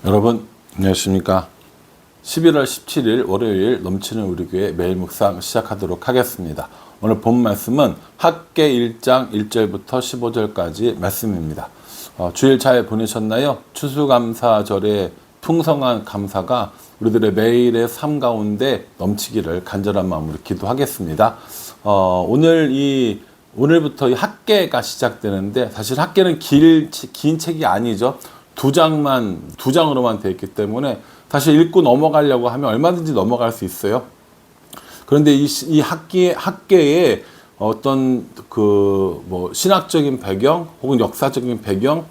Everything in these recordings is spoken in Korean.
여러분 안녕하십니까. 11월 17일 월요일 넘치는 우리 교회 매일 묵상 시작하도록 하겠습니다. 오늘 본 말씀은 학개 1장 1절부터 15절까지 말씀입니다. 주일 잘 보내셨나요? 추수감사절의 풍성한 감사가 우리들의 매일의 삶 가운데 넘치기를 간절한 마음으로 기도하겠습니다. 오늘부터 이 학개가 시작되는데, 사실 학개는 긴 책이 아니죠. 두 장으로만 되어 있기 때문에 사실 읽고 넘어가려고 하면 얼마든지 넘어갈 수 있어요. 그런데 이 학개의 어떤 신학적인 배경 혹은 역사적인 배경,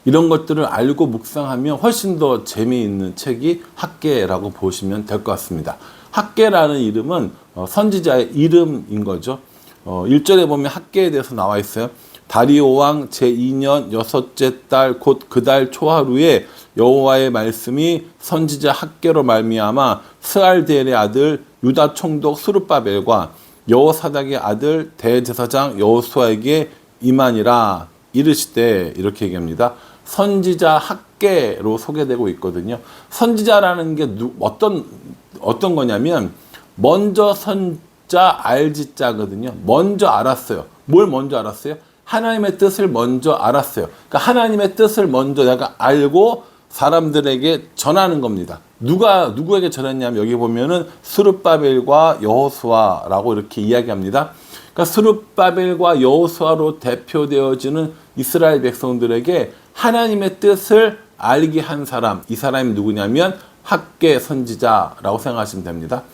이런 것들을 알고 묵상하면 훨씬 더 재미있는 책이 학개라고 보시면 될 것 같습니다. 학개라는 이름은 선지자의 이름인 거죠. 1절에 보면 학개에 대해서 나와 있어요. 다리오 왕 제2년 여섯째 달 곧 그 달 초하루에 여호와의 말씀이 선지자 학개로 말미암아 스알디엘의 아들 유다 총독 스룹바벨과 여호사닥의 아들 대제사장 여호수아에게 임하니라. 이르시되, 이렇게 얘기합니다. 선지자 학개로 소개되고 있거든요. 선지자라는 게 어떤 거냐면, 먼저 선자 알지자거든요. 먼저 알았어요. 뭘 먼저 알았어요? 하나님의 뜻을 먼저 알았어요. 그러니까 하나님의 뜻을 먼저 내가 알고 사람들에게 전하는 겁니다. 누구에게 전했냐면, 여기 보면은 스룹바벨과 여호수아라고 이렇게 이야기합니다. 그러니까 스룹바벨과 여호수아로 대표되어지는 이스라엘 백성들에게 하나님의 뜻을 알게 한 사람, 이 사람이 누구냐면 학개 선지자라고 생각하시면 됩니다.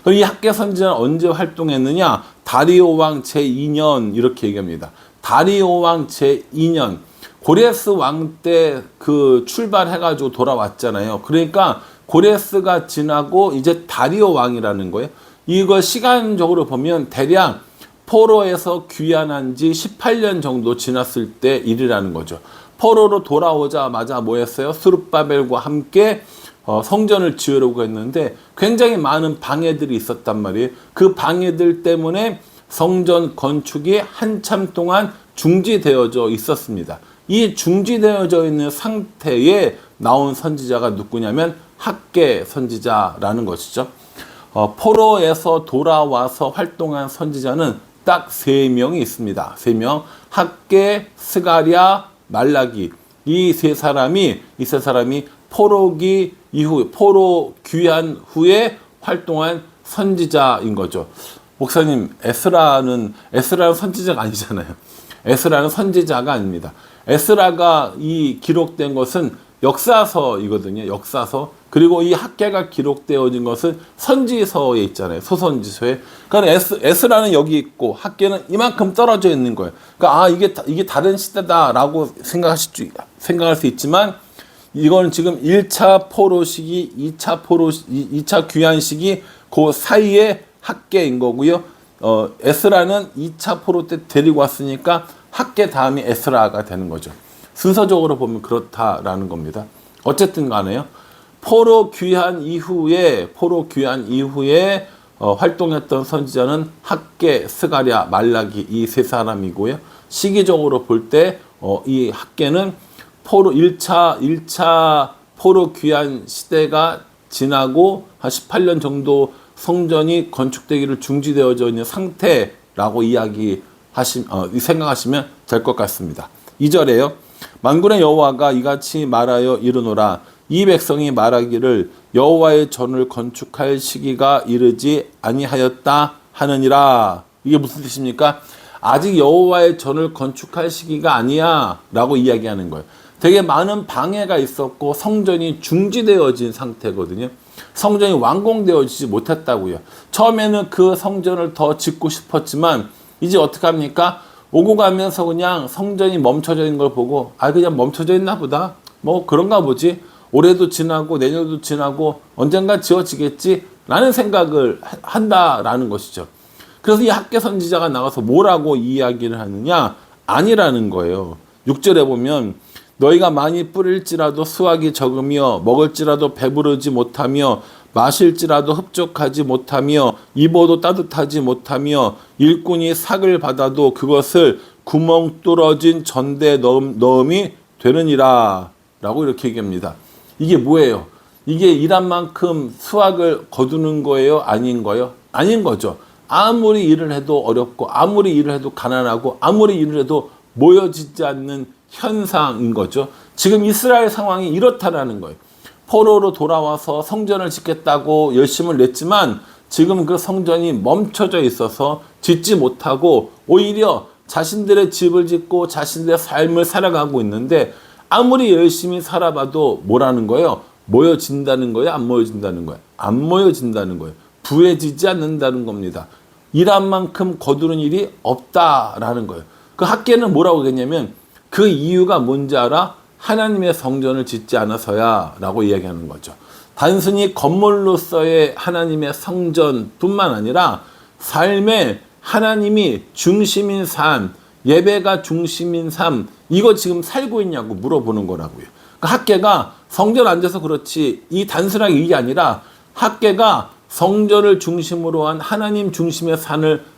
이 학개 선지자는 언제 활동했느냐? 다리오 왕 제2년, 이렇게 얘기합니다. 다리오 왕 제2년, 고레스 왕 때 출발해가지고 돌아왔잖아요. 그러니까 고레스가 지나고 이제 다리오 왕이라는 거예요. 이거 시간적으로 보면 대략 포로에서 귀환한 지 18년 정도 지났을 때 일이라는 거죠. 포로로 돌아오자마자 뭐 했어요? 스룹바벨과 함께 성전을 지으려고 했는데 굉장히 많은 방해들이 있었단 말이에요. 그 방해들 때문에 성전 건축이 한참 동안 중지되어져 있었습니다. 이 중지되어져 있는 상태에 나온 선지자가 누구냐면 학개 선지자라는 것이죠. 포로에서 돌아와서 활동한 선지자는 딱 3명이 있습니다. 3명. 학개, 스가랴, 말라기. 이 세 사람이 포로 귀환 후에 활동한 선지자인 거죠. 목사님, 에스라는 선지자가 아니잖아요. 에스라는 선지자가 아닙니다. 에스라가 이 기록된 것은 역사서이거든요. 역사서. 그리고 이 학개가 기록되어진 것은 선지서에 있잖아요. 소선지서에. 그러니까 에스라는 여기 있고 학개는 이만큼 떨어져 있는 거예요. 그러니까 이게 다른 시대다라고 생각할 수 있지만, 이건 지금 1차 포로 시기, 2차 귀환 시기 그 사이에 학개인 거고요. 에스라는 2차 포로 때 데리고 왔으니까 학개 다음이 에스라가 되는 거죠. 순서적으로 보면 그렇다라는 겁니다. 어쨌든 간에요. 포로 귀환 이후에 활동했던 선지자는 학개, 스가랴, 말라기, 이 세 사람이고요. 시기적으로 볼 때 이 학개는 1차 포로 귀환 시대가 지나고 한 18년 정도 성전이 건축되기를 중지되어져 있는 상태라고 생각하시면 될 것 같습니다. 2절에요. 만군의 여호와가 이같이 말하여 이르노라. 이 백성이 말하기를 여호와의 전을 건축할 시기가 이르지 아니하였다 하느니라. 이게 무슨 뜻입니까? 아직 여호와의 전을 건축할 시기가 아니야 라고 이야기하는 거예요. 되게 많은 방해가 있었고 성전이 중지되어진 상태거든요. 성전이 완공되어지지 못했다고요. 처음에는 그 성전을 더 짓고 싶었지만 이제 어떻게 합니까? 오고 가면서 그냥 성전이 멈춰져 있는 걸 보고 그냥 멈춰져 있나 보다. 뭐 그런가 보지. 올해도 지나고 내년도 지나고 언젠가 지어지겠지 라는 생각을 한다라는 것이죠. 그래서 이 학개 선지자가 나가서 뭐라고 이야기를 하느냐? 아니라는 거예요. 6절에 보면 너희가 많이 뿌릴지라도 수확이 적으며 먹을지라도 배부르지 못하며 마실지라도 흡족하지 못하며 입어도 따뜻하지 못하며 일꾼이 삭을 받아도 그것을 구멍 뚫어진 전대에 넣음이 되느니라 라고 이렇게 얘기합니다. 이게 뭐예요? 이게 일한 만큼 수확을 거두는 거예요? 아닌 거예요? 아닌 거죠. 아무리 일을 해도 어렵고 아무리 일을 해도 가난하고 아무리 일을 해도 모여지지 않는 현상인 거죠. 지금 이스라엘 상황이 이렇다라는 거예요. 포로로 돌아와서 성전을 짓겠다고 열심을 냈지만 지금 그 성전이 멈춰져 있어서 짓지 못하고 오히려 자신들의 집을 짓고 자신들의 삶을 살아가고 있는데 아무리 열심히 살아봐도 뭐라는 거예요? 모여진다는 거예요? 안 모여진다는 거예요? 안 모여진다는 거예요. 부해지지 않는다는 겁니다. 일한 만큼 거두는 일이 없다라는 거예요. 그 학계는 뭐라고 했냐면 그 이유가 뭔지 알아? 하나님의 성전을 짓지 않아서야 라고 이야기하는 거죠. 단순히 건물로서의 하나님의 성전뿐만 아니라 삶의 하나님이 중심인 삶, 예배가 중심인 삶, 이거 지금 살고 있냐고 물어보는 거라고요. 그러니까 학계가 성전 앉아서 그렇지 이 단순하게 이게 아니라 학계가 성전을 중심으로 한 하나님 중심의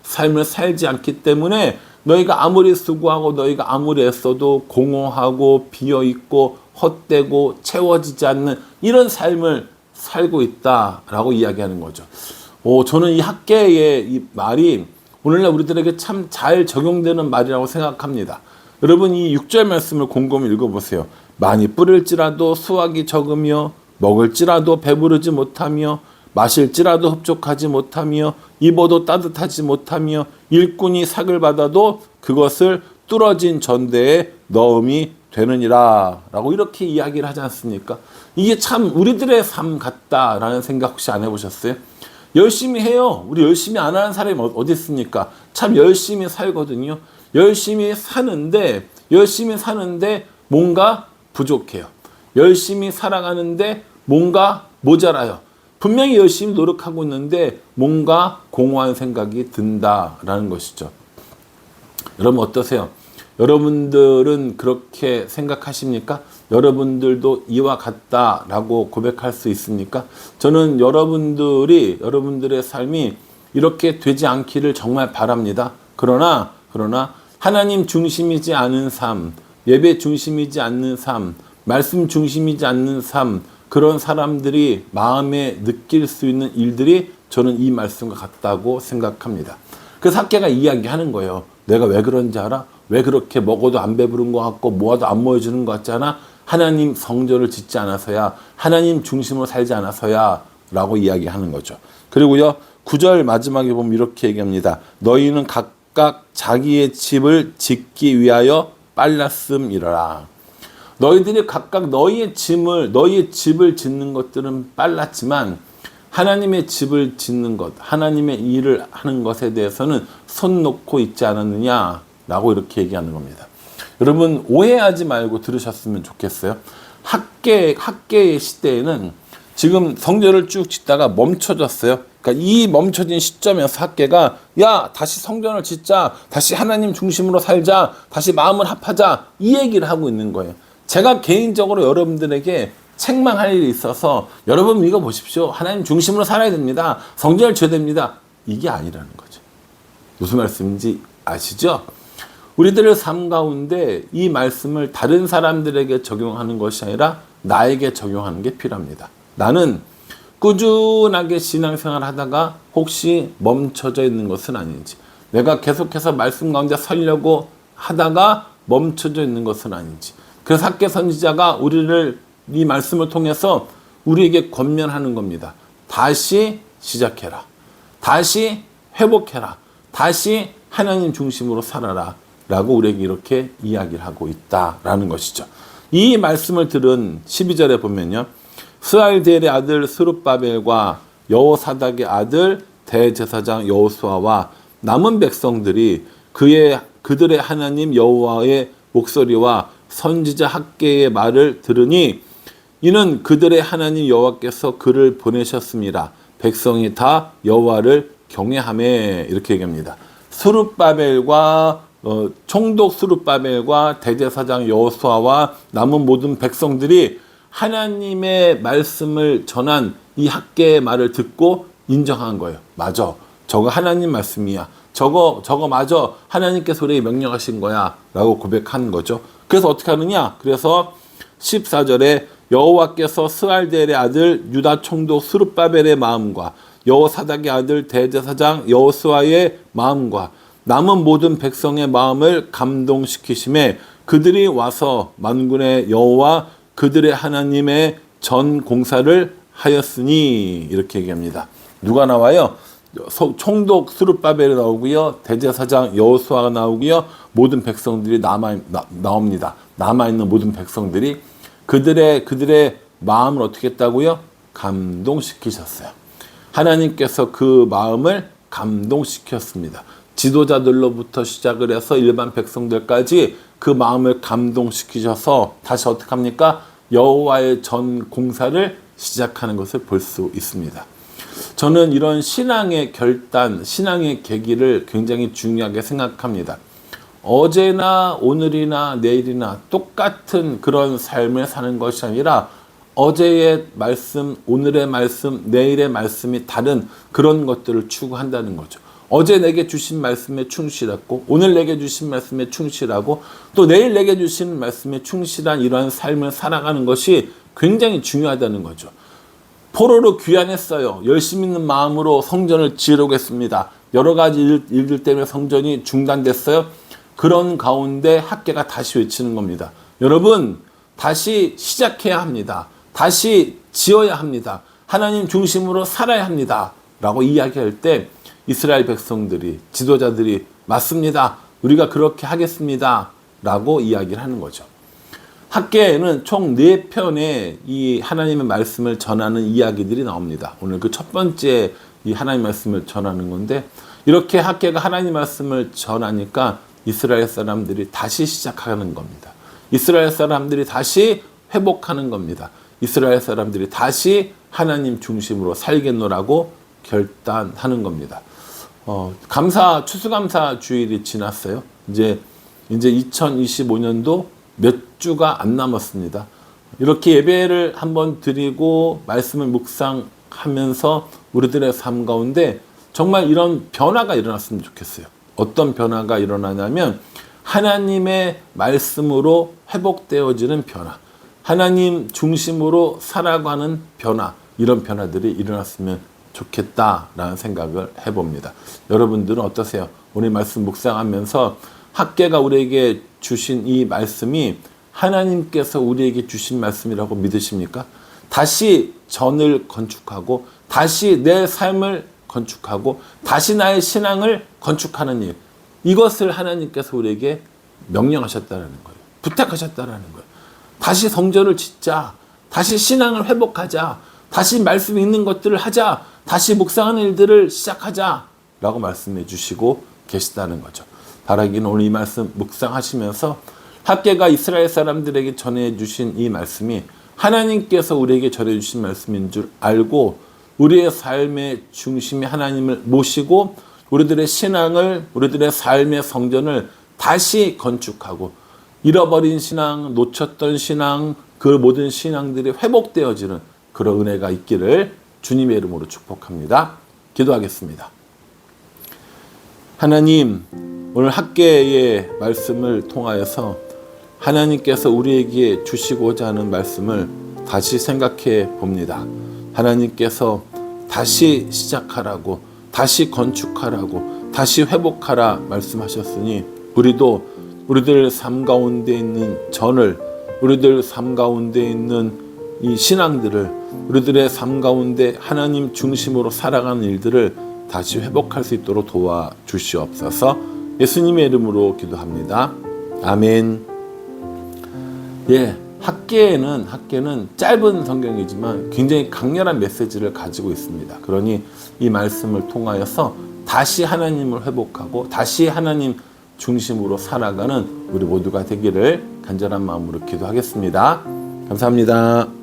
삶을 살지 않기 때문에 너희가 아무리 수고하고 너희가 아무리 애써도 공허하고 비어있고 헛되고 채워지지 않는 이런 삶을 살고 있다라고 이야기하는 거죠. 저는 이 학계의 이 말이 오늘날 우리들에게 참 잘 적용되는 말이라고 생각합니다. 여러분 이 6절 말씀을 곰곰이 읽어보세요. 많이 뿌릴지라도 수확이 적으며 먹을지라도 배부르지 못하며 마실지라도 흡족하지 못하며 입어도 따뜻하지 못하며 일꾼이 삭을 받아도 그것을 뚫어진 전대에 넣음이 되느니라 라고 이렇게 이야기를 하지 않습니까? 이게 참 우리들의 삶 같다라는 생각 혹시 안 해보셨어요? 열심히 해요. 우리 열심히 안 하는 사람이 어디 있습니까? 참 열심히 살거든요. 열심히 사는데 뭔가 부족해요. 열심히 살아가는데 뭔가 모자라요. 분명히 열심히 노력하고 있는데 뭔가 공허한 생각이 든다라는 것이죠. 여러분 어떠세요? 여러분들은 그렇게 생각하십니까? 여러분들도 이와 같다라고 고백할 수 있습니까? 저는 여러분들의 삶이 이렇게 되지 않기를 정말 바랍니다. 그러나 하나님 중심이지 않은 삶, 예배 중심이지 않는 삶, 말씀 중심이지 않는 삶, 그런 사람들이 마음에 느낄 수 있는 일들이 저는 이 말씀과 같다고 생각합니다. 그래서 학계가 이야기하는 거예요. 내가 왜 그런지 알아? 왜 그렇게 먹어도 안 배부른 것 같고 모아도 안 모여주는 것 같잖아? 하나님 성전을 짓지 않아서야, 하나님 중심으로 살지 않아서야 라고 이야기하는 거죠. 그리고요 9절 마지막에 보면 이렇게 얘기합니다. 너희는 각각 자기의 집을 짓기 위하여 빨랐음이라. 너희들이 각각 너희의 집을 짓는 것들은 빨랐지만 하나님의 집을 짓는 것, 하나님의 일을 하는 것에 대해서는 손 놓고 있지 않았느냐라고 이렇게 얘기하는 겁니다. 여러분 오해하지 말고 들으셨으면 좋겠어요. 학계의 시대에는 지금 성전을 쭉 짓다가 멈춰졌어요. 그러니까 이 멈춰진 시점에서 학계가 야 다시 성전을 짓자, 다시 하나님 중심으로 살자, 다시 마음을 합하자 이 얘기를 하고 있는 거예요. 제가 개인적으로 여러분들에게 책망할 일이 있어서 여러분 이거 보십시오. 하나님 중심으로 살아야 됩니다. 성전을 지어야 됩니다. 이게 아니라는 거죠. 무슨 말씀인지 아시죠? 우리들의 삶 가운데 이 말씀을 다른 사람들에게 적용하는 것이 아니라 나에게 적용하는 게 필요합니다. 나는 꾸준하게 신앙생활 하다가 혹시 멈춰져 있는 것은 아닌지, 내가 계속해서 말씀 가운데 살려고 하다가 멈춰져 있는 것은 아닌지, 그래서 학계 선지자가 우리를 이 말씀을 통해서 우리에게 권면하는 겁니다. 다시 시작해라. 다시 회복해라. 다시 하나님 중심으로 살아라. 라고 우리에게 이렇게 이야기를 하고 있다라는 것이죠. 이 말씀을 들은 12절에 보면요. 스알디엘의 아들 스룹바벨과 여호사닥의 아들 대제사장 여호수아와 남은 백성들이 그들의 하나님 여호와의 목소리와 선지자 학계의 말을 들으니 이는 그들의 하나님 여호와께서 그를 보내셨습니다. 백성이 다 여호와를 경외하매 이렇게 얘기합니다. 스룹바벨과 총독 스룹바벨과 대제사장 여호수아와 남은 모든 백성들이 하나님의 말씀을 전한 이 학계의 말을 듣고 인정한 거예요. 맞아. 저거 하나님 말씀이야. 저거 맞아. 하나님께서 우리에게 명령하신 거야. 라고 고백한 거죠. 그래서 어떻게 하느냐? 그래서 14절에 여호와께서 스알델의 아들 유다 총독 스룹바벨의 마음과 여호사닥의 아들 대제사장 여호수아의 마음과 남은 모든 백성의 마음을 감동시키심에 그들이 와서 만군의 여호와 그들의 하나님의 전 공사를 하였으니. 이렇게 얘기합니다. 누가 나와요? 총독 스룹바벨이 나오고요, 대제사장 여호수아가 나오고요, 모든 백성들이 나옵니다. 남아있는 모든 백성들이 그들의 마음을 어떻게 했다고요? 감동시키셨어요. 하나님께서 그 마음을 감동시켰습니다. 지도자들로부터 시작을 해서 일반 백성들까지 그 마음을 감동시키셔서 다시 어떻게 합니까? 여호와의 전 공사를 시작하는 것을 볼 수 있습니다. 저는 이런 신앙의 결단, 신앙의 계기를 굉장히 중요하게 생각합니다. 어제나 오늘이나 내일이나 똑같은 그런 삶을 사는 것이 아니라 어제의 말씀, 오늘의 말씀, 내일의 말씀이 다른 그런 것들을 추구한다는 거죠. 어제 내게 주신 말씀에 충실하고 오늘 내게 주신 말씀에 충실하고 또 내일 내게 주신 말씀에 충실한 이러한 삶을 살아가는 것이 굉장히 중요하다는 거죠. 포로로 귀환했어요. 열심 있는 마음으로 성전을 지으려겠습니다. 여러 가지 일들 때문에 성전이 중단됐어요. 그런 가운데 학개가 다시 외치는 겁니다. 여러분, 다시 시작해야 합니다. 다시 지어야 합니다. 하나님 중심으로 살아야 합니다. 라고 이야기할 때 이스라엘 백성들이, 지도자들이 맞습니다. 우리가 그렇게 하겠습니다. 라고 이야기를 하는 거죠. 학개에는 총 4편의 이 하나님의 말씀을 전하는 이야기들이 나옵니다. 오늘 그 첫 번째 이 하나님 말씀을 전하는 건데, 이렇게 학개가 하나님 말씀을 전하니까 이스라엘 사람들이 다시 시작하는 겁니다. 이스라엘 사람들이 다시 회복하는 겁니다. 이스라엘 사람들이 다시 하나님 중심으로 살겠노라고 결단하는 겁니다. 추수감사 주일이 지났어요. 이제 2025년도 몇 주가 안 남았습니다. 이렇게 예배를 한번 드리고 말씀을 묵상하면서 우리들의 삶 가운데 정말 이런 변화가 일어났으면 좋겠어요. 어떤 변화가 일어나냐면 하나님의 말씀으로 회복되어지는 변화, 하나님 중심으로 살아가는 변화, 이런 변화들이 일어났으면 좋겠다라는 생각을 해봅니다. 여러분들은 어떠세요? 오늘 말씀 묵상하면서 학개가 우리에게 주신 이 말씀이 하나님께서 우리에게 주신 말씀이라고 믿으십니까? 다시 전을 건축하고 다시 내 삶을 건축하고 다시 나의 신앙을 건축하는 일, 이것을 하나님께서 우리에게 명령하셨다는 거예요. 부탁하셨다는 거예요. 다시 성전을 짓자, 다시 신앙을 회복하자, 다시 말씀 읽는 것들을 하자, 다시 묵상하는 일들을 시작하자 라고 말씀해 주시고 계시다는 거죠. 바라기는 오늘 이 말씀 묵상하시면서 학개가 이스라엘 사람들에게 전해주신 이 말씀이 하나님께서 우리에게 전해주신 말씀인 줄 알고 우리의 삶의 중심이 하나님을 모시고 우리들의 신앙을, 우리들의 삶의 성전을 다시 건축하고 잃어버린 신앙, 놓쳤던 신앙, 그 모든 신앙들이 회복되어지는 그런 은혜가 있기를 주님의 이름으로 축복합니다. 기도하겠습니다. 하나님, 오늘 학개의 말씀을 통하여서 하나님께서 우리에게 주시고자 하는 말씀을 다시 생각해 봅니다. 하나님께서 다시 시작하라고, 다시 건축하라고, 다시 회복하라 말씀하셨으니 우리도 우리들 삶 가운데 있는 전을, 우리들 삶 가운데 있는 이 신앙들을, 우리들의 삶 가운데 하나님 중심으로 살아가는 일들을 다시 회복할 수 있도록 도와주시옵소서. 예수님의 이름으로 기도합니다. 아멘. 학개는 짧은 성경이지만 굉장히 강렬한 메시지를 가지고 있습니다. 그러니 이 말씀을 통하여서 다시 하나님을 회복하고 다시 하나님 중심으로 살아가는 우리 모두가 되기를 간절한 마음으로 기도하겠습니다. 감사합니다.